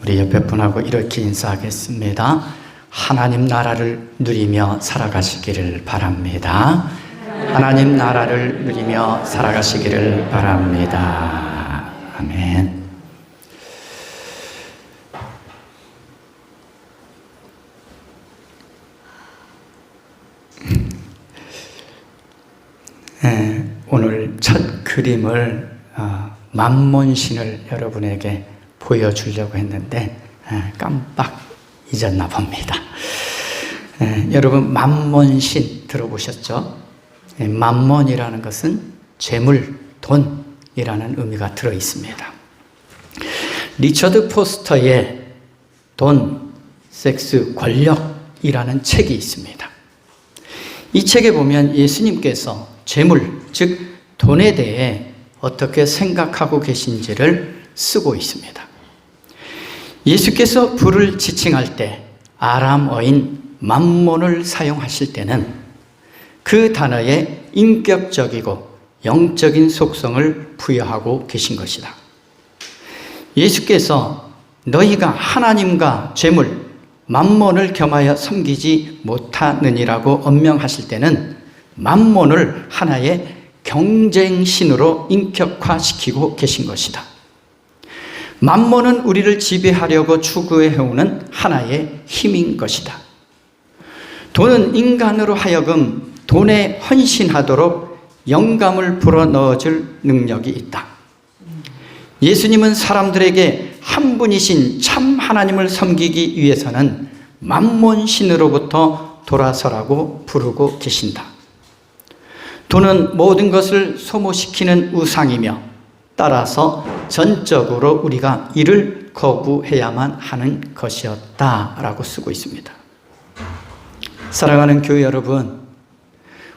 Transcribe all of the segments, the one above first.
우리 옆에 분하고 이렇게 인사하겠습니다. 하나님 나라를 누리며 살아가시기를 바랍니다. 하나님 나라를 누리며 살아가시기를 바랍니다. 아멘. 오늘 첫 그림을 만몬신을 여러분에게 보여주려고 했는데 깜빡 잊었나 봅니다. 여러분 만몬신 들어보셨죠? 만몬이라는 것은 재물, 돈이라는 의미가 들어 있습니다. 리처드 포스터의 돈, 섹스, 권력이라는 책이 있습니다. 이 책에 보면 예수님께서 재물, 즉 돈에 대해 어떻게 생각하고 계신지를 쓰고 있습니다. 예수께서 부를 지칭할 때 아람어인 만몬을 사용하실 때는 그 단어에 인격적이고 영적인 속성을 부여하고 계신 것이다. 예수께서 너희가 하나님과 재물, 만몬을 겸하여 섬기지 못하느니라고 엄명하실 때는 만몬을 하나의 경쟁신으로 인격화시키고 계신 것이다. 만몬은 우리를 지배하려고 추구해오는 하나의 힘인 것이다. 돈은 인간으로 하여금 돈에 헌신하도록 영감을 불어넣어줄 능력이 있다. 예수님은 사람들에게 한 분이신 참 하나님을 섬기기 위해서는 만몬신으로부터 돌아서라고 부르고 계신다. 돈은 모든 것을 소모시키는 우상이며 따라서 전적으로 우리가 이를 거부해야만 하는 것이었다라고 쓰고 있습니다. 사랑하는 교회 여러분,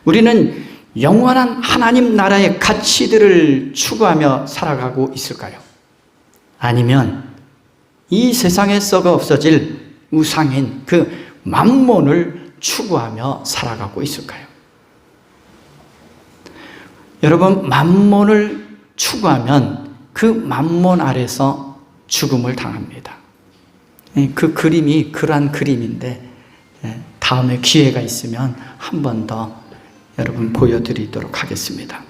우리는 영원한 하나님 나라의 가치들을 추구하며 살아가고 있을까요? 아니면 이 세상에 썩어 없어질 우상인 그 만몬을 추구하며 살아가고 있을까요? 여러분, 만몬을 추구하면 그 만몬 아래서 죽음을 당합니다. 그 그림이 그러한 그림인데 다음에 기회가 있으면 한 번 더 여러분 보여드리도록 하겠습니다.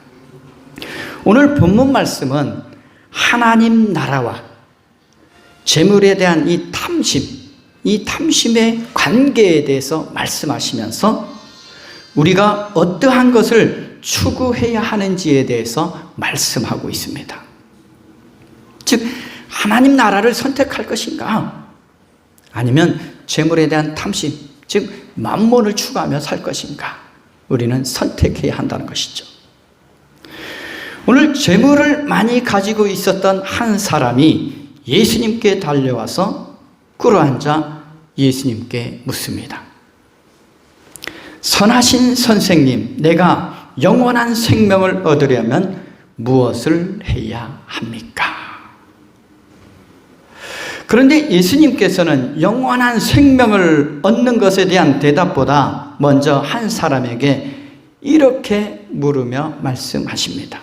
오늘 본문 말씀은 하나님 나라와 재물에 대한 이 탐심의 관계에 대해서 말씀하시면서 우리가 어떠한 것을 추구해야 하는지에 대해서 말씀하고 있습니다. 즉 하나님 나라를 선택할 것인가? 아니면 재물에 대한 탐심, 즉 만몬을 추구하며 살 것인가? 우리는 선택해야 한다는 것이죠. 오늘 재물을 많이 가지고 있었던 한 사람이 예수님께 달려와서 꿇어앉아 예수님께 묻습니다. 선하신 선생님, 내가 영원한 생명을 얻으려면 무엇을 해야 합니까? 그런데 예수님께서는 영원한 생명을 얻는 것에 대한 대답보다 먼저 한 사람에게 이렇게 물으며 말씀하십니다.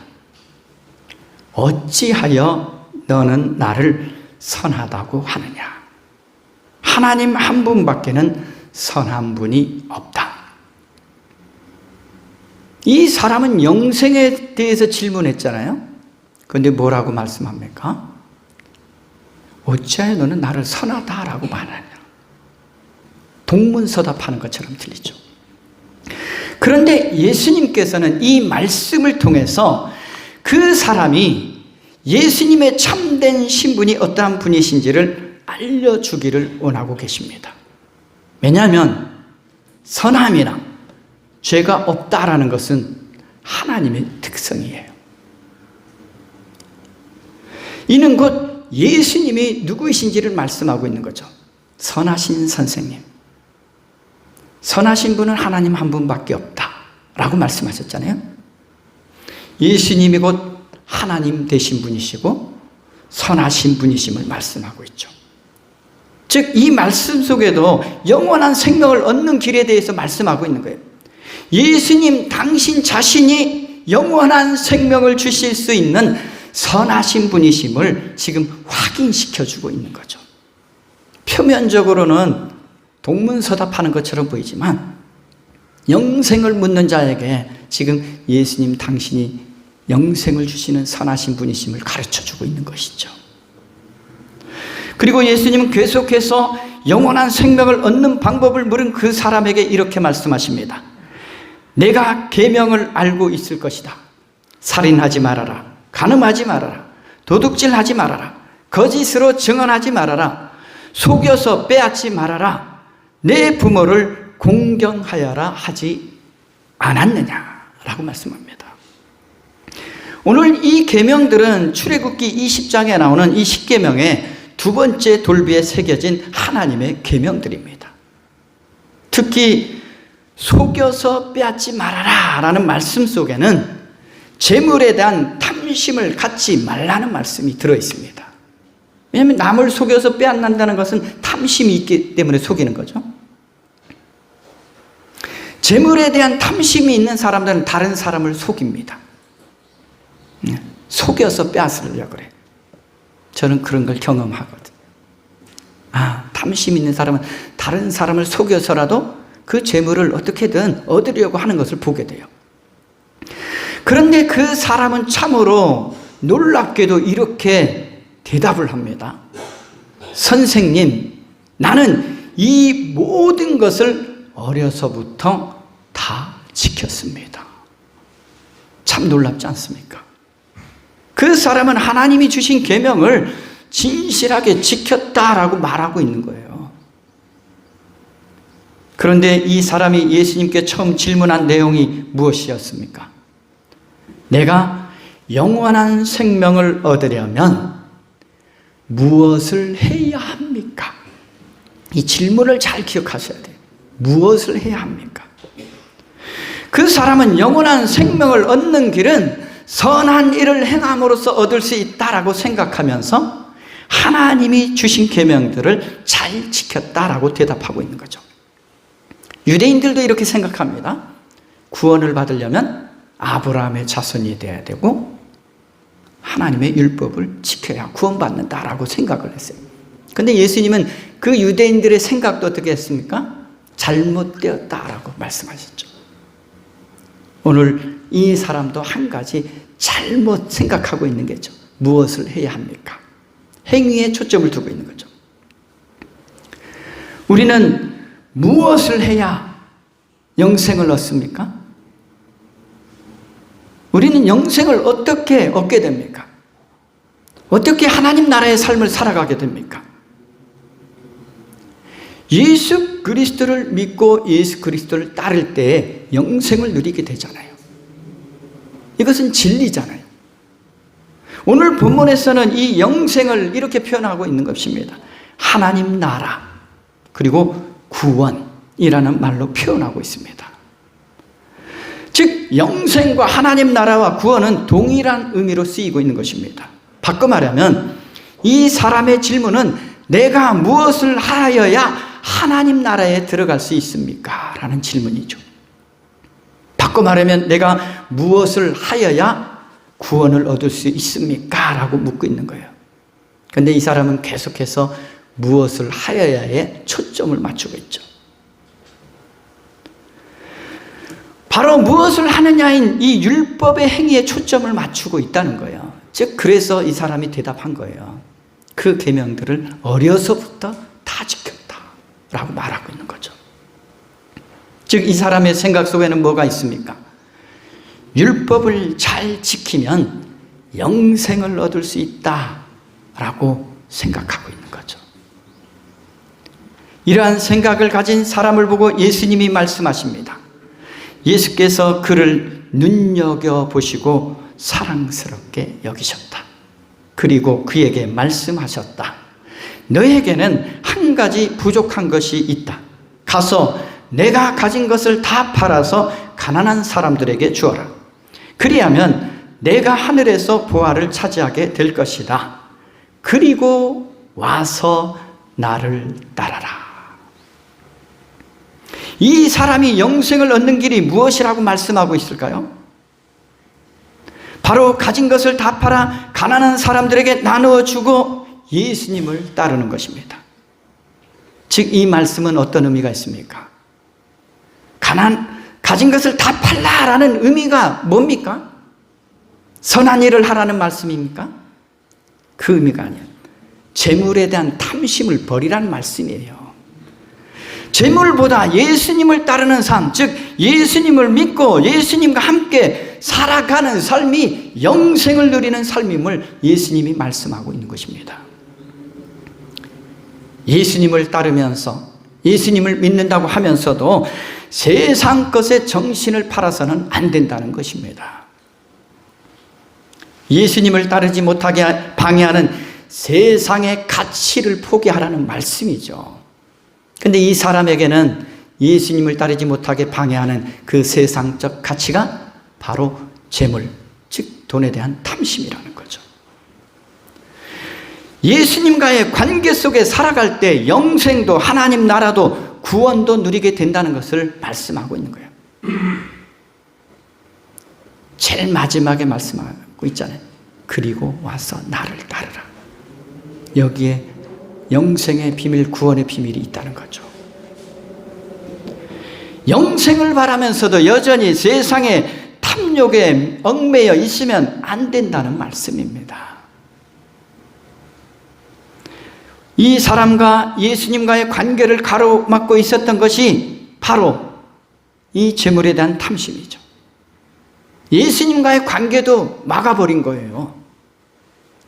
어찌하여 너는 나를 선하다고 하느냐? 하나님 한 분밖에는 선한 분이 없다. 이 사람은 영생에 대해서 질문했잖아요. 그런데 뭐라고 말씀합니까? 어찌하여 너는 나를 선하다라고 말하냐? 동문서답하는 것처럼 들리죠. 그런데 예수님께서는 이 말씀을 통해서 그 사람이 예수님의 참된 신분이 어떠한 분이신지를 알려주기를 원하고 계십니다. 왜냐하면 선함이나 죄가 없다라는 것은 하나님의 특성이에요. 이는 곧 예수님이 누구이신지를 말씀하고 있는 거죠. 선하신 선생님. 선하신 분은 하나님 한 분밖에 없다라고 말씀하셨잖아요. 예수님이 곧 하나님 되신 분이시고 선하신 분이심을 말씀하고 있죠. 즉 이 말씀 속에도 영원한 생명을 얻는 길에 대해서 말씀하고 있는 거예요. 예수님 당신 자신이 영원한 생명을 주실 수 있는 선하신 분이심을 지금 확인시켜주고 있는 거죠. 표면적으로는 동문서답하는 것처럼 보이지만 영생을 묻는 자에게 지금 예수님 당신이 영생을 주시는 선하신 분이심을 가르쳐주고 있는 것이죠. 그리고 예수님은 계속해서 영원한 생명을 얻는 방법을 물은 그 사람에게 이렇게 말씀하십니다. 내가 계명을 알고 있을 것이다. 살인하지 말아라. 간음하지 말아라. 도둑질하지 말아라. 거짓으로 증언하지 말아라. 속여서 빼앗지 말아라. 내 부모를 공경하여라 하지 않았느냐라고 말씀합니다. 오늘 이 계명들은 출애굽기 20장에 나오는 이 10계명의 두 번째 돌비에 새겨진 하나님의 계명들입니다. 특히 속여서 빼앗지 말아라 라는 말씀 속에는 재물에 대한 탐심을 갖지 말라는 말씀이 들어있습니다. 왜냐하면 남을 속여서 빼앗는다는 것은 탐심이 있기 때문에 속이는 거죠. 재물에 대한 탐심이 있는 사람들은 다른 사람을 속입니다. 속여서 빼앗으려고 그래. 저는 그런 걸 경험하거든요. 탐심 있는 사람은 다른 사람을 속여서라도 그 재물을 어떻게든 얻으려고 하는 것을 보게 돼요. 그런데 그 사람은 참으로 놀랍게도 이렇게 대답을 합니다. 선생님, 나는 이 모든 것을 어려서부터 다 지켰습니다. 참 놀랍지 않습니까? 그 사람은 하나님이 주신 계명을 진실하게 지켰다라고 말하고 있는 거예요. 그런데 이 사람이 예수님께 처음 질문한 내용이 무엇이었습니까? 내가 영원한 생명을 얻으려면 무엇을 해야 합니까? 이 질문을 잘 기억하셔야 돼요. 무엇을 해야 합니까? 그 사람은 영원한 생명을 얻는 길은 선한 일을 행함으로써 얻을 수 있다라고 생각하면서 하나님이 주신 계명들을 잘 지켰다라고 대답하고 있는 거죠. 유대인들도 이렇게 생각합니다. 구원을 받으려면 아브라함의 자손이 돼야 되고 하나님의 율법을 지켜야 구원받는다라고 생각을 했어요. 그런데 예수님은 그 유대인들의 생각도 어떻게 했습니까? 잘못되었다라고 말씀하셨죠. 오늘 이 사람도 한 가지 잘못 생각하고 있는 거죠. 무엇을 해야 합니까? 행위에 초점을 두고 있는 거죠. 우리는 무엇을 해야 영생을 얻습니까? 우리는 영생을 어떻게 얻게 됩니까? 어떻게 하나님 나라의 삶을 살아가게 됩니까? 예수 그리스도를 믿고 예수 그리스도를 따를 때 영생을 누리게 되잖아요. 이것은 진리잖아요. 오늘 본문에서는 이 영생을 이렇게 표현하고 있는 것입니다. 하나님 나라 그리고 구원이라는 말로 표현하고 있습니다. 즉 영생과 하나님 나라와 구원은 동일한 의미로 쓰이고 있는 것입니다. 바꿔 말하면 이 사람의 질문은 내가 무엇을 하여야 하나님 나라에 들어갈 수 있습니까? 라는 질문이죠. 바꿔 말하면 내가 무엇을 하여야 구원을 얻을 수 있습니까? 라고 묻고 있는 거예요. 그런데 이 사람은 계속해서 무엇을 하여야에 초점을 맞추고 있죠. 바로 무엇을 하느냐인 이 율법의 행위에 초점을 맞추고 있다는 거예요. 즉 그래서 이 사람이 대답한 거예요. 그 계명들을 어려서부터 다 지켰다라고 말하고 있는 거죠. 즉 이 사람의 생각 속에는 뭐가 있습니까? 율법을 잘 지키면 영생을 얻을 수 있다라고 생각하고 있는 거죠. 이러한 생각을 가진 사람을 보고 예수님이 말씀하십니다. 예수께서 그를 눈여겨보시고 사랑스럽게 여기셨다. 그리고 그에게 말씀하셨다. 너에게는 한 가지 부족한 것이 있다. 가서 내가 가진 것을 다 팔아서 가난한 사람들에게 주어라. 그리하면 내가 하늘에서 보화를 차지하게 될 것이다. 그리고 와서 나를 따라라. 이 사람이 영생을 얻는 길이 무엇이라고 말씀하고 있을까요? 바로 가진 것을 다 팔아 가난한 사람들에게 나누어 주고 예수님을 따르는 것입니다. 즉 이 말씀은 어떤 의미가 있습니까? 가진 것을 다 팔라라는 의미가 뭡니까? 선한 일을 하라는 말씀입니까? 그 의미가 아니에요. 재물에 대한 탐심을 버리라는 말씀이에요. 재물보다 예수님을 따르는 삶, 즉 예수님을 믿고 예수님과 함께 살아가는 삶이 영생을 누리는 삶임을 예수님이 말씀하고 있는 것입니다. 예수님을 따르면서 예수님을 믿는다고 하면서도 세상 것에 정신을 팔아서는 안 된다는 것입니다. 예수님을 따르지 못하게 방해하는 세상의 가치를 포기하라는 말씀이죠. 근데 이 사람에게는 예수님을 따르지 못하게 방해하는 그 세상적 가치가 바로 재물, 즉 돈에 대한 탐심이라는 거죠. 예수님과의 관계 속에 살아갈 때 영생도 하나님 나라도 구원도 누리게 된다는 것을 말씀하고 있는 거예요. 제일 마지막에 말씀하고 있잖아요. 그리고 와서 나를 따르라. 여기에 영생의 비밀, 구원의 비밀이 있다는 거죠. 영생을 바라면서도 여전히 세상의 탐욕에 얽매여 있으면 안 된다는 말씀입니다. 이 사람과 예수님과의 관계를 가로막고 있었던 것이 바로 이 재물에 대한 탐심이죠. 예수님과의 관계도 막아버린 거예요.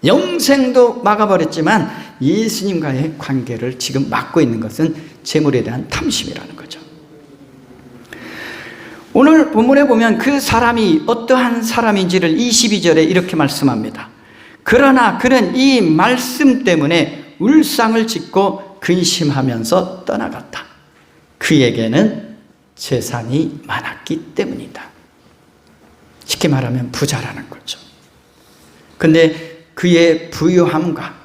영생도 막아버렸지만 예수님과의 관계를 지금 막고 있는 것은 재물에 대한 탐심이라는 거죠. 오늘 본문에 보면 그 사람이 어떠한 사람인지를 22절에 이렇게 말씀합니다. 그러나 그는 이 말씀 때문에 울상을 짓고 근심하면서 떠나갔다. 그에게는 재산이 많았기 때문이다. 쉽게 말하면 부자라는 거죠. 근데 그의 부유함과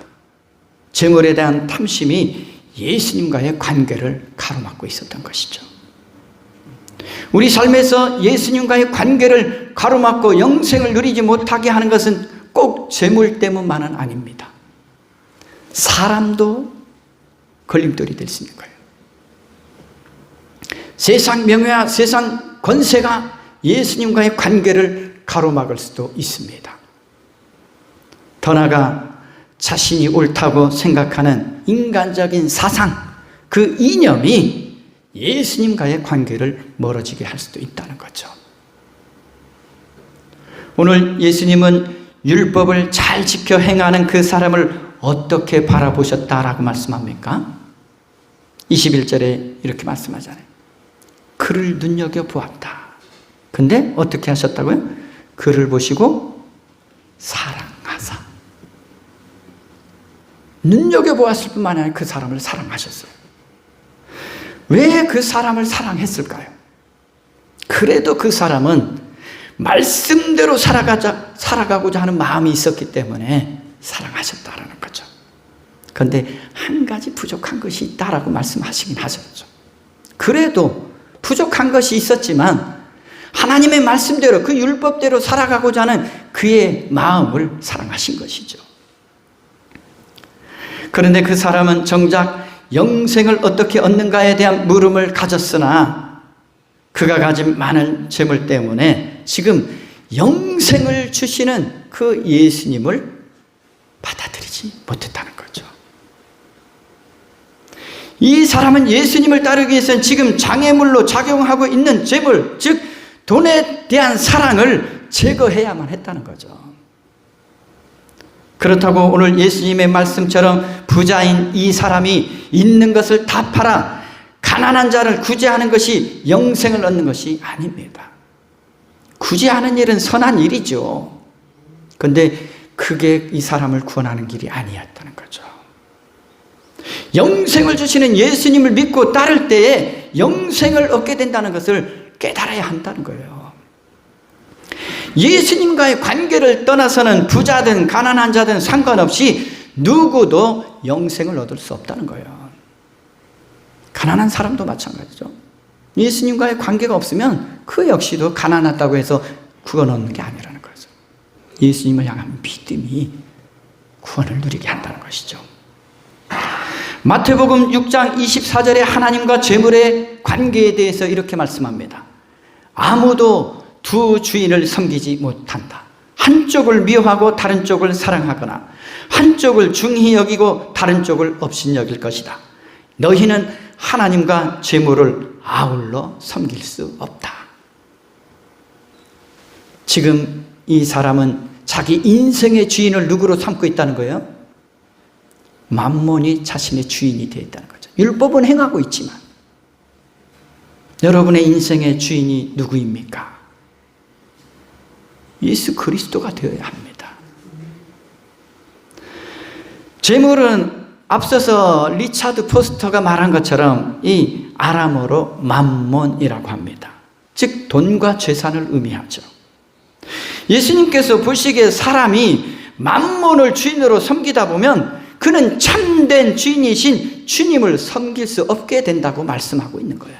재물에 대한 탐심이 예수님과의 관계를 가로막고 있었던 것이죠. 우리 삶에서 예수님과의 관계를 가로막고 영생을 누리지 못하게 하는 것은 꼭 재물 때문만은 아닙니다. 사람도 걸림돌이 될 수 있는 거예요. 세상 명예와 세상 권세가 예수님과의 관계를 가로막을 수도 있습니다. 더 나아가 자신이 옳다고 생각하는 인간적인 사상, 그 이념이 예수님과의 관계를 멀어지게 할 수도 있다는 거죠. 오늘 예수님은 율법을 잘 지켜 행하는 그 사람을 어떻게 바라보셨다라고 말씀합니까? 21절에 이렇게 말씀하잖아요. 그를 눈여겨보았다. 근데 어떻게 하셨다고요? 그를 보시고 사랑하사. 눈여겨보았을 뿐만 아니라 그 사람을 사랑하셨어요. 왜 그 사람을 사랑했을까요? 그래도 그 사람은 말씀대로 살아가고자 하는 마음이 있었기 때문에 사랑하셨다라는 거죠. 그런데 한 가지 부족한 것이 있다라고 말씀하시긴 하셨죠. 그래도 부족한 것이 있었지만 하나님의 말씀대로 그 율법대로 살아가고자 하는 그의 마음을 사랑하신 것이죠. 그런데 그 사람은 정작 영생을 어떻게 얻는가에 대한 물음을 가졌으나 그가 가진 많은 재물 때문에 지금 영생을 주시는 그 예수님을 받아들이지 못했다는 거죠. 이 사람은 예수님을 따르기 위해서는 지금 장애물로 작용하고 있는 재물, 즉 돈에 대한 사랑을 제거해야만 했다는 거죠. 그렇다고 오늘 예수님의 말씀처럼 부자인 이 사람이 있는 것을 다 팔아 가난한 자를 구제하는 것이 영생을 얻는 것이 아닙니다. 구제하는 일은 선한 일이죠. 그런데 그게 이 사람을 구원하는 길이 아니었다는 거죠. 영생을 주시는 예수님을 믿고 따를 때에 영생을 얻게 된다는 것을 깨달아야 한다는 거예요. 예수님과의 관계를 떠나서는 부자든 가난한 자든 상관없이 누구도 영생을 얻을 수 없다는 거예요. 가난한 사람도 마찬가지죠. 예수님과의 관계가 없으면 그 역시도 가난하다고 해서 구원 얻는 게 아니라는 거죠. 예수님을 향한 믿음이 구원을 누리게 한다는 것이죠. 마태복음 6장 24절에 하나님과 재물의 관계에 대해서 이렇게 말씀합니다. 아무도 두 주인을 섬기지 못한다. 한쪽을 미워하고 다른 쪽을 사랑하거나 한쪽을 중히 여기고 다른 쪽을 없인 여길 것이다. 너희는 하나님과 재물을 아울러 섬길 수 없다. 지금 이 사람은 자기 인생의 주인을 누구로 삼고 있다는 거예요? 맘몬이 자신의 주인이 되어 있다는 거죠. 율법은 행하고 있지만 여러분의 인생의 주인이 누구입니까? 예수 그리스도가 되어야 합니다. 재물은 앞서서 리차드 포스터가 말한 것처럼 이 아람어로 맘몬이라고 합니다. 즉 돈과 재산을 의미하죠. 예수님께서 보시기에 사람이 맘몬을 주인으로 섬기다 보면 그는 참된 주인이신 주님을 섬길 수 없게 된다고 말씀하고 있는 거예요.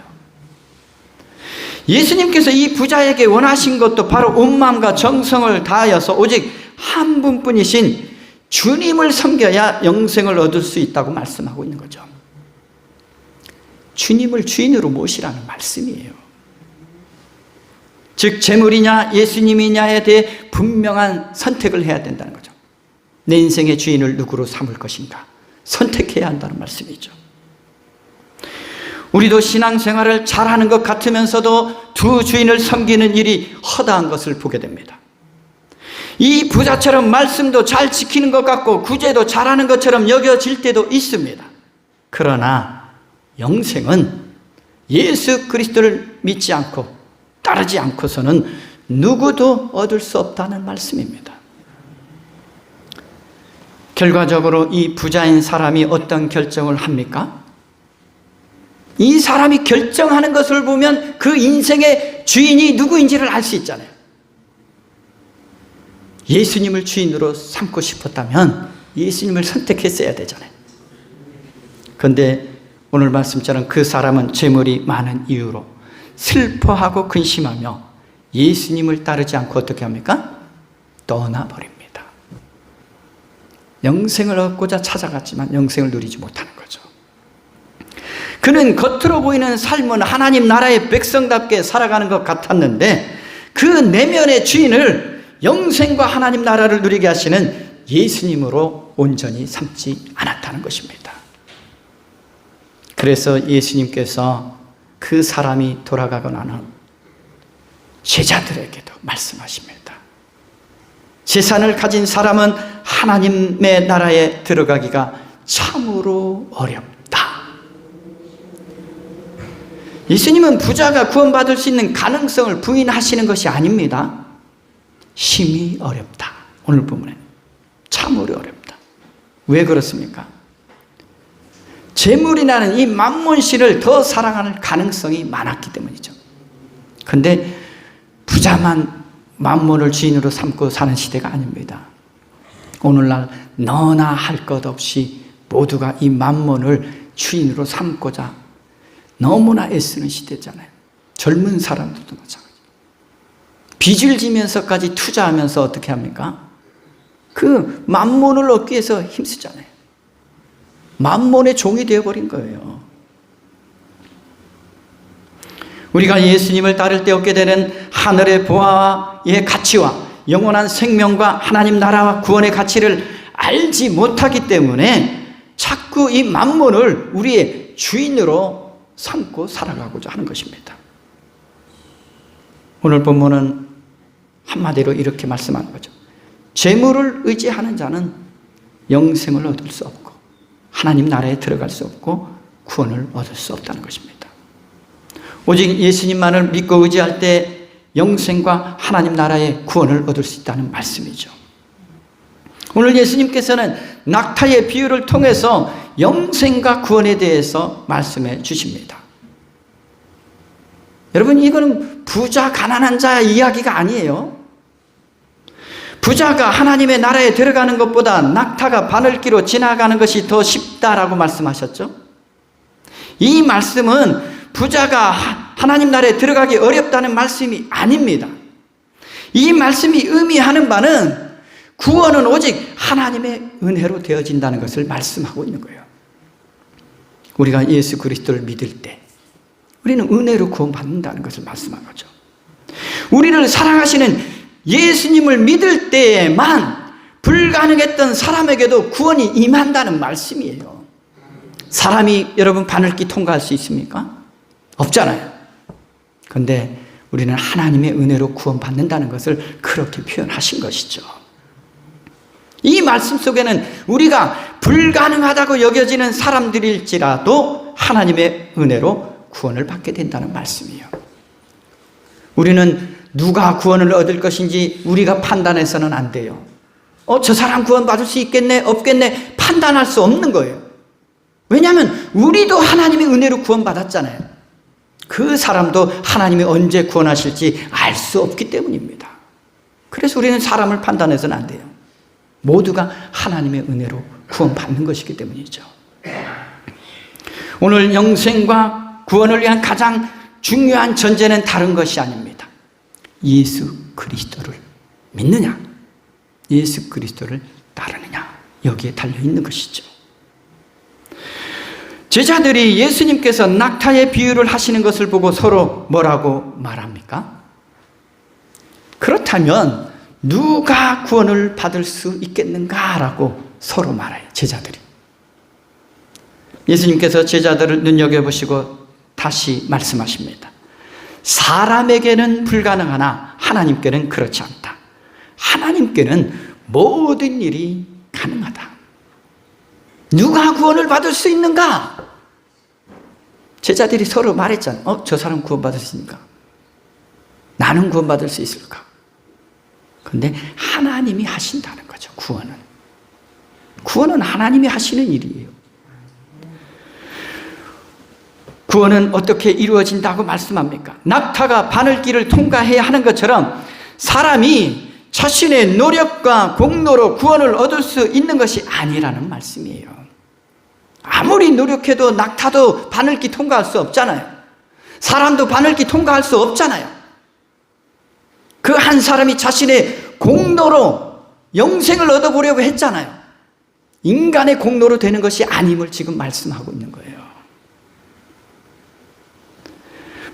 예수님께서 이 부자에게 원하신 것도 바로 온 마음과 정성을 다하여서 오직 한 분뿐이신 주님을 섬겨야 영생을 얻을 수 있다고 말씀하고 있는 거죠. 주님을 주인으로 모시라는 말씀이에요. 즉 재물이냐 예수님이냐에 대해 분명한 선택을 해야 된다는 거죠. 내 인생의 주인을 누구로 삼을 것인가 선택해야 한다는 말씀이죠. 우리도 신앙생활을 잘하는 것 같으면서도 두 주인을 섬기는 일이 허다한 것을 보게 됩니다. 이 부자처럼 말씀도 잘 지키는 것 같고 구제도 잘하는 것처럼 여겨질 때도 있습니다. 그러나 영생은 예수 그리스도를 믿지 않고 따르지 않고서는 누구도 얻을 수 없다는 말씀입니다. 결과적으로 이 부자인 사람이 어떤 결정을 합니까? 이 사람이 결정하는 것을 보면 그 인생의 주인이 누구인지를 알 수 있잖아요. 예수님을 주인으로 삼고 싶었다면 예수님을 선택했어야 되잖아요. 그런데 오늘 말씀처럼 그 사람은 재물이 많은 이유로 슬퍼하고 근심하며 예수님을 따르지 않고 어떻게 합니까? 떠나버립니다. 영생을 얻고자 찾아갔지만 영생을 누리지 못하는 거죠. 그는 겉으로 보이는 삶은 하나님 나라의 백성답게 살아가는 것 같았는데 그 내면의 주인을 영생과 하나님 나라를 누리게 하시는 예수님으로 온전히 삼지 않았다는 것입니다. 그래서 예수님께서 그 사람이 돌아가고 나는 제자들에게도 말씀하십니다. 재산을 가진 사람은 하나님의 나라에 들어가기가 참으로 어렵다. 예수님은 부자가 구원받을 수 있는 가능성을 부인하시는 것이 아닙니다. 심히 어렵다. 오늘 본문에 참으로 어렵다. 왜 그렇습니까? 재물이라는 이 맘몬신을 더 사랑하는 가능성이 많았기 때문이죠. 그런데 부자만 맘몬을 주인으로 삼고 사는 시대가 아닙니다. 오늘날 너나 할 것 없이 모두가 이 맘몬을 주인으로 삼고자 너무나 애쓰는 시대잖아요. 젊은 사람들도 마찬가지. 빚을 지면서까지 투자하면서 어떻게 합니까? 그 맘몬을 얻기 위해서 힘쓰잖아요. 맘몬의 종이 되어버린 거예요. 우리가 예수님을 따를 때 얻게 되는 하늘의 보화의 가치와 영원한 생명과 하나님 나라와 구원의 가치를 알지 못하기 때문에 자꾸 이 맘몬을 우리의 주인으로 삼고 살아가고자 하는 것입니다. 오늘 본문은 한마디로 이렇게 말씀하는 거죠. 재물을 의지하는 자는 영생을 얻을 수 없고 하나님 나라에 들어갈 수 없고 구원을 얻을 수 없다는 것입니다. 오직 예수님만을 믿고 의지할 때 영생과 하나님 나라의 구원을 얻을 수 있다는 말씀이죠. 오늘 예수님께서는 낙타의 비유를 통해서 영생과 구원에 대해서 말씀해 주십니다. 여러분, 이거는 부자 가난한 자 이야기가 아니에요. 부자가 하나님의 나라에 들어가는 것보다 낙타가 바늘기로 지나가는 것이 더 쉽다라고 말씀하셨죠. 이 말씀은 부자가 하나님 나라에 들어가기 어렵다는 말씀이 아닙니다. 이 말씀이 의미하는 바는 구원은 오직 하나님의 은혜로 되어진다는 것을 말씀하고 있는 거예요. 우리가 예수 그리스도를 믿을 때 우리는 은혜로 구원받는다는 것을 말씀한 거죠. 우리를 사랑하시는 예수님을 믿을 때에만 불가능했던 사람에게도 구원이 임한다는 말씀이에요. 사람이 여러분 바늘길 통과할 수 있습니까? 없잖아요. 그런데 우리는 하나님의 은혜로 구원받는다는 것을 그렇게 표현하신 것이죠. 이 말씀 속에는 우리가 불가능하다고 여겨지는 사람들일지라도 하나님의 은혜로 구원을 받게 된다는 말씀이에요. 우리는 누가 구원을 얻을 것인지 우리가 판단해서는 안 돼요. 저 사람 구원받을 수 있겠네 없겠네 판단할 수 없는 거예요. 왜냐하면 우리도 하나님의 은혜로 구원받았잖아요. 그 사람도 하나님이 언제 구원하실지 알 수 없기 때문입니다. 그래서 우리는 사람을 판단해서는 안 돼요. 모두가 하나님의 은혜로 구원받는 것이기 때문이죠. 오늘 영생과 구원을 위한 가장 중요한 전제는 다른 것이 아닙니다. 예수 그리스도를 믿느냐, 예수 그리스도를 따르느냐, 여기에 달려있는 것이죠. 제자들이 예수님께서 낙타의 비유를 하시는 것을 보고 서로 뭐라고 말합니까? 그렇다면 누가 구원을 받을 수 있겠는가라고 서로 말해요. 제자들이. 예수님께서 제자들을 눈여겨보시고 다시 말씀하십니다. 사람에게는 불가능하나 하나님께는 그렇지 않다. 하나님께는 모든 일이 가능하다. 누가 구원을 받을 수 있는가? 제자들이 서로 말했잖아요. 저 사람 구원받을 수 있을까? 나는 구원받을 수 있을까? 그런데 하나님이 하신다는 거죠. 구원은 하나님이 하시는 일이에요. 구원은 어떻게 이루어진다고 말씀합니까? 낙타가 바늘길을 통과해야 하는 것처럼 사람이 자신의 노력과 공로로 구원을 얻을 수 있는 것이 아니라는 말씀이에요. 아무리 노력해도 낙타도 바늘길 통과할 수 없잖아요. 사람도 바늘길 통과할 수 없잖아요. 그 한 사람이 자신의 공로로 영생을 얻어보려고 했잖아요. 인간의 공로로 되는 것이 아님을 지금 말씀하고 있는 거예요.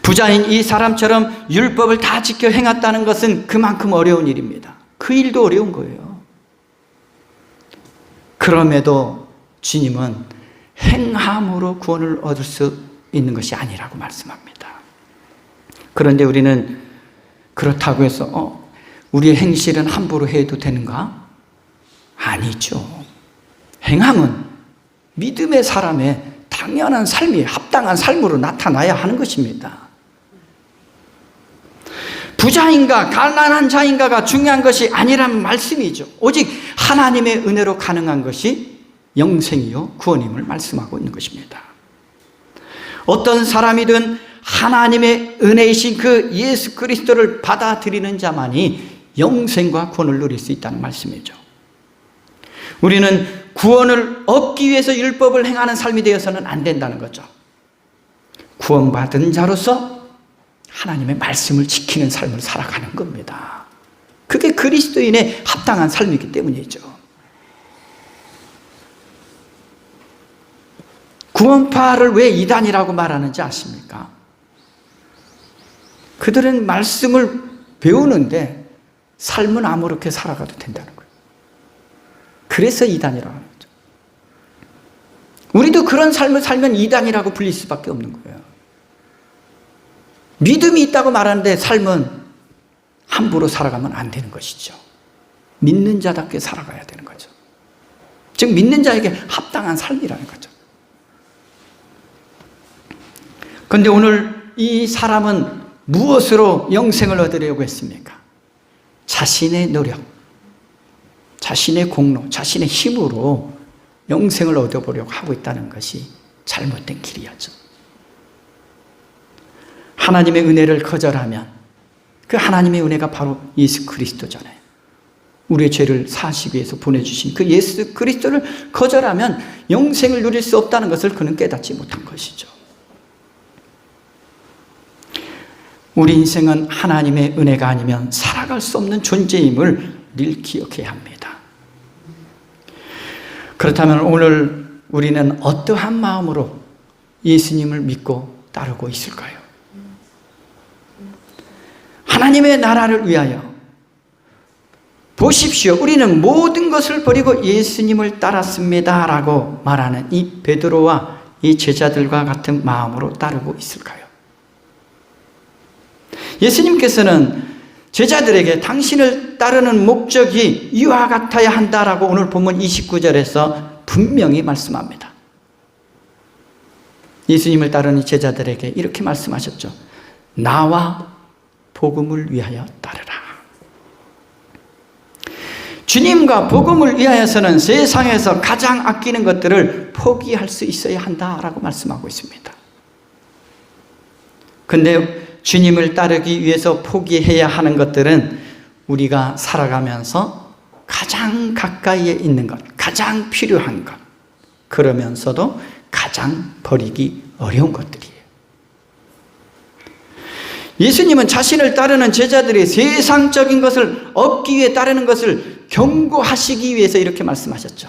부자인 이 사람처럼 율법을 다 지켜 행했다는 것은 그만큼 어려운 일입니다. 그 일도 어려운 거예요. 그럼에도 주님은 행함으로 구원을 얻을 수 있는 것이 아니라고 말씀합니다. 그런데 우리는 그렇다고 해서 우리의 행실은 함부로 해도 되는가? 아니죠. 행함은 믿음의 사람의 당연한 삶이 합당한 삶으로 나타나야 하는 것입니다. 부자인가 가난한 자인가가 중요한 것이 아니라는 말씀이죠. 오직 하나님의 은혜로 가능한 것이 영생이요 구원임을 말씀하고 있는 것입니다. 어떤 사람이든 하나님의 은혜이신 그 예수 그리스도를 받아들이는 자만이 영생과 구원을 누릴 수 있다는 말씀이죠. 우리는 구원을 얻기 위해서 율법을 행하는 삶이 되어서는 안 된다는 거죠. 구원받은 자로서 하나님의 말씀을 지키는 삶을 살아가는 겁니다. 그게 그리스도인의 합당한 삶이기 때문이죠. 구원파를 왜 이단이라고 말하는지 아십니까? 그들은 말씀을 배우는데 삶은 아무렇게 살아가도 된다는 거예요. 그래서 이단이라고 하는 거죠. 우리도 그런 삶을 살면 이단이라고 불릴 수밖에 없는 거예요. 믿음이 있다고 말하는데 삶은 함부로 살아가면 안 되는 것이죠. 믿는 자답게 살아가야 되는 거죠. 즉 믿는 자에게 합당한 삶이라는 거죠. 그런데 오늘 이 사람은 무엇으로 영생을 얻으려고 했습니까? 자신의 노력, 자신의 공로, 자신의 힘으로 영생을 얻어보려고 하고 있다는 것이 잘못된 길이었죠. 하나님의 은혜를 거절하면 그 하나님의 은혜가 바로 예수 그리스도잖아요. 우리의 죄를 사하시기 위해서 보내주신 그 예수 그리스도를 거절하면 영생을 누릴 수 없다는 것을 그는 깨닫지 못한 것이죠. 우리 인생은 하나님의 은혜가 아니면 살아갈 수 없는 존재임을 늘 기억해야 합니다. 그렇다면 오늘 우리는 어떠한 마음으로 예수님을 믿고 따르고 있을까요? 하나님의 나라를 위하여 보십시오. 우리는 모든 것을 버리고 예수님을 따랐습니다 라고 말하는 이 베드로와 이 제자들과 같은 마음으로 따르고 있을까요? 예수님께서는 제자들에게 당신을 따르는 목적이 이와 같아야 한다라고 오늘 본문 29절에서 분명히 말씀합니다. 예수님을 따르는 제자들에게 이렇게 말씀하셨죠. 나와 복음을 위하여 따르라. 주님과 복음을 위하여서는 세상에서 가장 아끼는 것들을 포기할 수 있어야 한다라고 말씀하고 있습니다. 근데 주님을 따르기 위해서 포기해야 하는 것들은 우리가 살아가면서 가장 가까이에 있는 것, 가장 필요한 것, 그러면서도 가장 버리기 어려운 것들이에요. 예수님은 자신을 따르는 제자들이 세상적인 것을 얻기 위해 따르는 것을 경고하시기 위해서 이렇게 말씀하셨죠.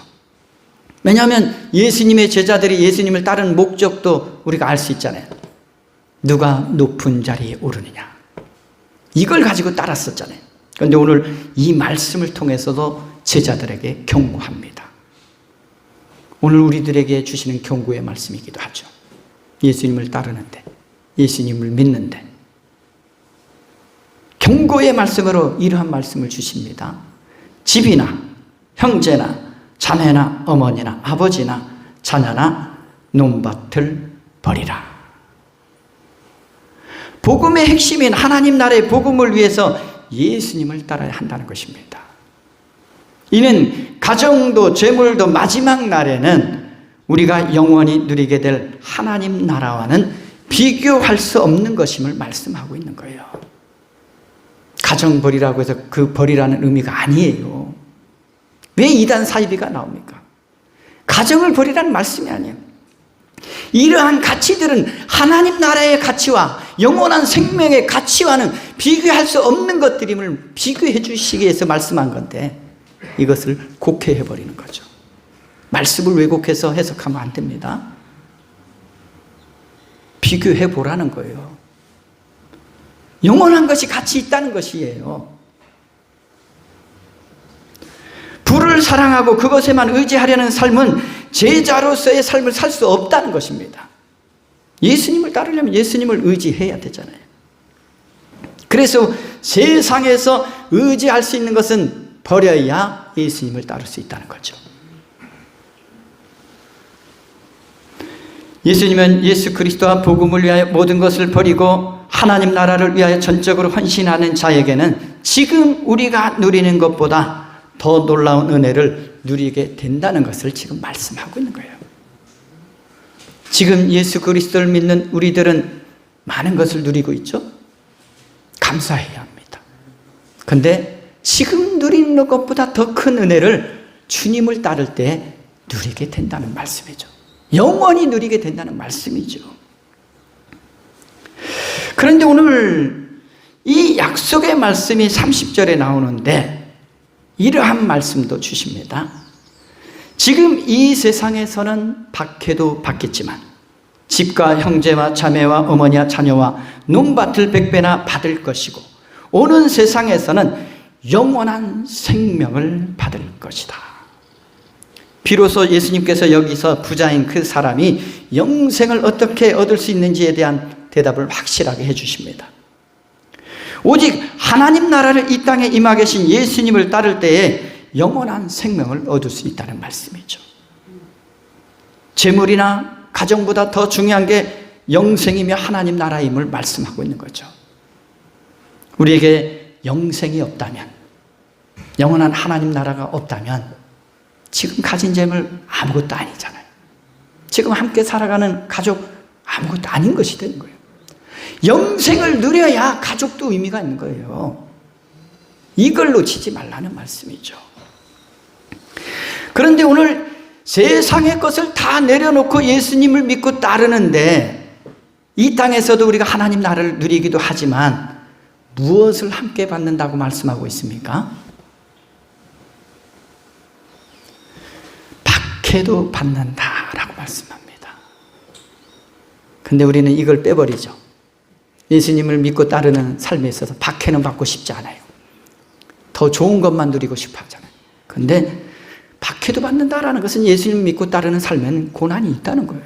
왜냐하면 예수님의 제자들이 예수님을 따르는 목적도 우리가 알 수 있잖아요. 누가 높은 자리에 오르느냐, 이걸 가지고 따랐었잖아요. 그런데 오늘 이 말씀을 통해서도 제자들에게 경고합니다. 오늘 우리들에게 주시는 경고의 말씀이기도 하죠. 예수님을 따르는데, 예수님을 믿는데 경고의 말씀으로 이러한 말씀을 주십니다. 집이나 형제나 자매나 어머니나 아버지나 자녀나 논밭을 버리라. 복음의 핵심인 하나님 나라의 복음을 위해서 예수님을 따라야 한다는 것입니다. 이는 가정도 재물도 마지막 날에는 우리가 영원히 누리게 될 하나님 나라와는 비교할 수 없는 것임을 말씀하고 있는 거예요. 가정 버리라고 해서 그 버리라는 의미가 아니에요. 왜 이단 사이비가 나옵니까? 가정을 버리라는 말씀이 아니에요. 이러한 가치들은 하나님 나라의 가치와 영원한 생명의 가치와는 비교할 수 없는 것들임을 비교해 주시기 위해서 말씀한 건데 이것을 곡해해 버리는 거죠. 말씀을 왜곡해서 해석하면 안 됩니다. 비교해 보라는 거예요. 영원한 것이 가치 있다는 것이에요. 부를 사랑하고 그것에만 의지하려는 삶은 제자로서의 삶을 살 수 없다는 것입니다. 예수님을 따르려면 예수님을 의지해야 되잖아요. 그래서 세상에서 의지할 수 있는 것은 버려야 예수님을 따를 수 있다는 거죠. 예수님은 예수 그리스도와 복음을 위하여 모든 것을 버리고 하나님 나라를 위하여 전적으로 헌신하는 자에게는 지금 우리가 누리는 것보다 더 놀라운 은혜를 누리게 된다는 것을 지금 말씀하고 있는 거예요. 지금 예수 그리스도를 믿는 우리들은 많은 것을 누리고 있죠. 감사해야 합니다. 그런데 지금 누리는 것보다 더 큰 은혜를 주님을 따를 때 누리게 된다는 말씀이죠. 영원히 누리게 된다는 말씀이죠. 그런데 오늘 이 약속의 말씀이 30절에 나오는데 이러한 말씀도 주십니다. 지금 이 세상에서는 박해도 받겠지만 집과 형제와 자매와 어머니와 자녀와 논밭을 100배나 받을 것이고 오는 세상에서는 영원한 생명을 받을 것이다. 비로소 예수님께서 여기서 부자인 그 사람이 영생을 어떻게 얻을 수 있는지에 대한 대답을 확실하게 해주십니다. 오직 하나님 나라를 이 땅에 임하 계신 예수님을 따를 때에 영원한 생명을 얻을 수 있다는 말씀이죠. 재물이나 가정보다 더 중요한 게 영생이며 하나님 나라임을 말씀하고 있는 거죠. 우리에게 영생이 없다면, 영원한 하나님 나라가 없다면 지금 가진 재물 아무것도 아니잖아요. 지금 함께 살아가는 가족 아무것도 아닌 것이 되는 거예요. 영생을 누려야 가족도 의미가 있는 거예요. 이걸 놓치지 말라는 말씀이죠. 그런데 오늘 세상의 것을 다 내려놓고 예수님을 믿고 따르는데 이 땅에서도 우리가 하나님 나라를 누리기도 하지만 무엇을 함께 받는다고 말씀하고 있습니까? 박해도 받는다라고 말씀합니다. 근데 우리는 이걸 빼버리죠. 예수님을 믿고 따르는 삶에 있어서 박해는 받고 싶지 않아요. 더 좋은 것만 누리고 싶어 하잖아요. 근데 박해도 받는다라는 것은 예수님 믿고 따르는 삶에는 고난이 있다는 거예요.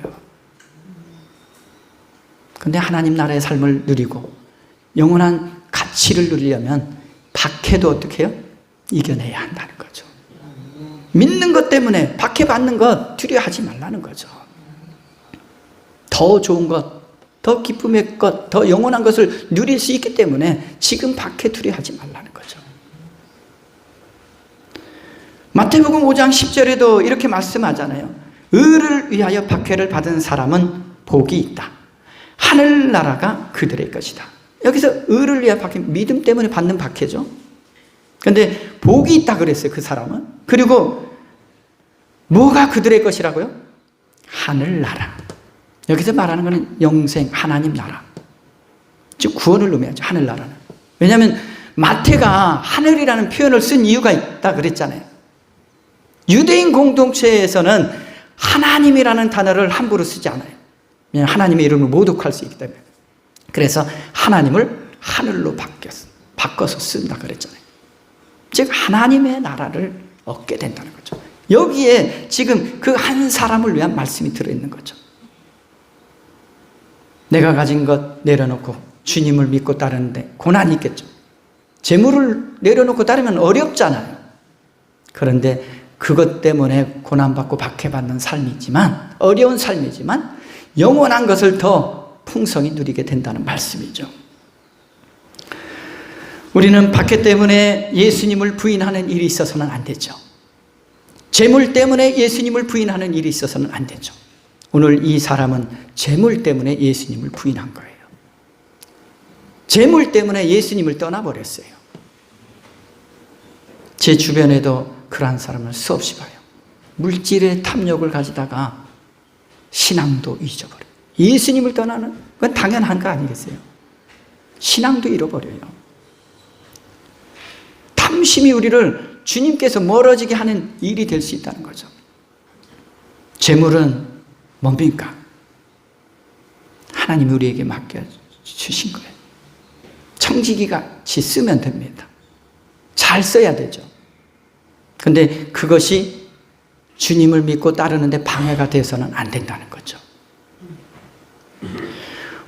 근데 하나님 나라의 삶을 누리고 영원한 가치를 누리려면 박해도 어떻게 해요? 이겨내야 한다는 거죠. 믿는 것 때문에 박해받는 것 두려워하지 말라는 거죠. 더 좋은 것, 더 기쁨의 것, 더 영원한 것을 누릴 수 있기 때문에 지금 박해 두려워하지 말라는 거죠. 마태복음 5장 10절에도 이렇게 말씀하잖아요. 의를 위하여 박해를 받은 사람은 복이 있다. 하늘나라가 그들의 것이다. 여기서 의를 위하여 박해, 믿음 때문에 받는 박해죠. 그런데 복이 있다 그랬어요, 그 사람은. 그리고 뭐가 그들의 것이라고요? 하늘나라. 여기서 말하는 것은 영생, 하나님 나라. 즉 구원을 의미하죠, 하늘나라는. 왜냐하면 마태가 하늘이라는 표현을 쓴 이유가 있다 그랬잖아요. 유대인 공동체에서는 하나님이라는 단어를 함부로 쓰지 않아요. 왜냐하면 하나님의 이름을 모독할 수 있기 때문에. 그래서 하나님을 하늘로 바꿔서 쓴다 그랬잖아요. 즉 하나님의 나라를 얻게 된다는 거죠. 여기에 지금 그 한 사람을 위한 말씀이 들어있는 거죠. 내가 가진 것 내려놓고 주님을 믿고 따르는데 고난이 있겠죠. 재물을 내려놓고 따르면 어렵잖아요. 그런데 그것 때문에 고난받고 박해받는 삶이지만, 어려운 삶이지만 영원한 것을 더 풍성히 누리게 된다는 말씀이죠. 우리는 박해 때문에 예수님을 부인하는 일이 있어서는 안 되죠. 재물 때문에 예수님을 부인하는 일이 있어서는 안 되죠. 오늘 이 사람은 재물 때문에 예수님을 부인한 거예요. 재물 때문에 예수님을 떠나버렸어요. 제 주변에도 그러한 사람을 수없이 봐요. 물질의 탐욕을 가지다가 신앙도 잊어버려요. 예수님을 떠나는 건 당연한 거 아니겠어요? 신앙도 잃어버려요. 탐심이 우리를 주님께서 멀어지게 하는 일이 될 수 있다는 거죠. 재물은 뭡니까? 하나님이 우리에게 맡겨주신 거예요. 청지기같이 쓰면 됩니다. 잘 써야 되죠. 근데 그것이 주님을 믿고 따르는데 방해가 돼서는 안 된다는 거죠.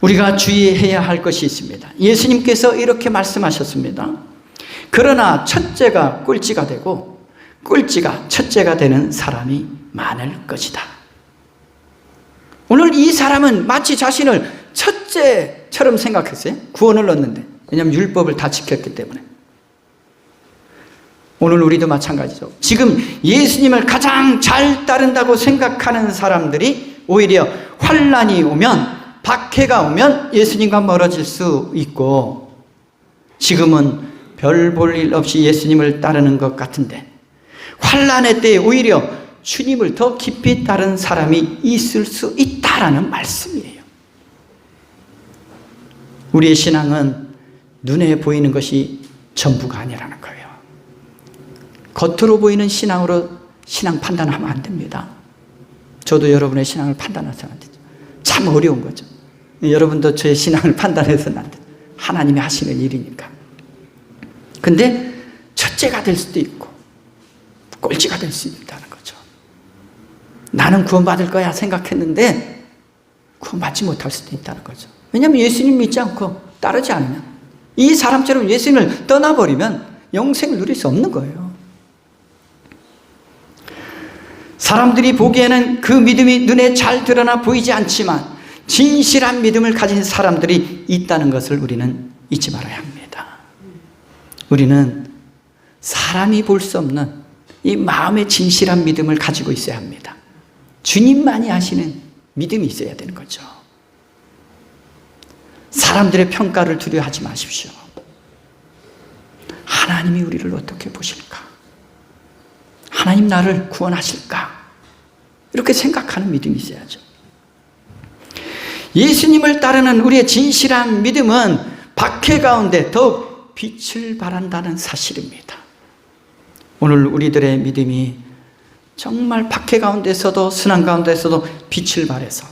우리가 주의해야 할 것이 있습니다. 예수님께서 이렇게 말씀하셨습니다. 그러나 첫째가 꼴찌가 되고 꼴찌가 첫째가 되는 사람이 많을 것이다. 오늘 이 사람은 마치 자신을 첫째처럼 생각했어요. 구원을 얻는데. 왜냐하면 율법을 다 지켰기 때문에. 오늘 우리도 마찬가지죠. 지금 예수님을 가장 잘 따른다고 생각하는 사람들이 오히려 환난이 오면, 박해가 오면 예수님과 멀어질 수 있고, 지금은 별 볼 일 없이 예수님을 따르는 것 같은데 환난의 때에 오히려 주님을 더 깊이 따른 사람이 있을 수 있다라는 말씀이에요. 우리의 신앙은 눈에 보이는 것이 전부가 아니라는 거예요. 겉으로 보이는 신앙으로 신앙 판단하면 안 됩니다. 저도 여러분의 신앙을 판단해서는 안 되죠. 참 어려운 거죠. 여러분도 저의 신앙을 판단해서는 안 되죠. 하나님이 하시는 일이니까. 근데 첫째가 될 수도 있고 꼴찌가 될 수 있다는 거죠. 나는 구원받을 거야 생각했는데 구원받지 못할 수도 있다는 거죠. 왜냐하면 예수님 믿지 않고 따르지 않으면, 이 사람처럼 예수님을 떠나버리면 영생을 누릴 수 없는 거예요. 사람들이 보기에는 그 믿음이 눈에 잘 드러나 보이지 않지만 진실한 믿음을 가진 사람들이 있다는 것을 우리는 잊지 말아야 합니다. 우리는 사람이 볼 수 없는 이 마음의 진실한 믿음을 가지고 있어야 합니다. 주님만이 하시는 믿음이 있어야 되는 거죠. 사람들의 평가를 두려워하지 마십시오. 하나님이 우리를 어떻게 보실까? 하나님 나를 구원하실까? 이렇게 생각하는 믿음이 있어야죠. 예수님을 따르는 우리의 진실한 믿음은 박해 가운데 더욱 빛을 발한다는 사실입니다. 오늘 우리들의 믿음이 정말 박해 가운데서도 순환 가운데서도 빛을 발해서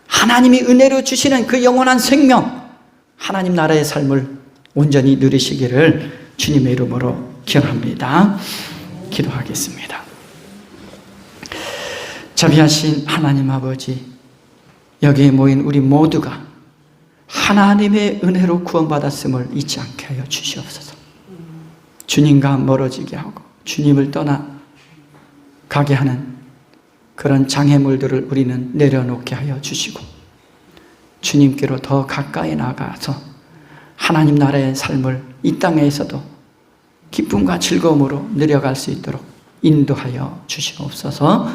하나님이 은혜로 주시는 그 영원한 생명, 하나님 나라의 삶을 온전히 누리시기를 주님의 이름으로 기원합니다. 기도하겠습니다. 자비하신 하나님 아버지, 여기에 모인 우리 모두가 하나님의 은혜로 구원받았음을 잊지 않게 하여 주시옵소서. 주님과 멀어지게 하고 주님을 떠나 가게 하는 그런 장애물들을 우리는 내려놓게 하여 주시고, 주님께로 더 가까이 나가서 하나님 나라의 삶을 이 땅에서도 기쁨과 즐거움으로 누려갈 수 있도록 인도하여 주시옵소서.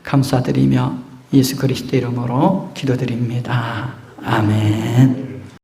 감사드리며 예수 그리스도 이름으로 기도드립니다. 아멘.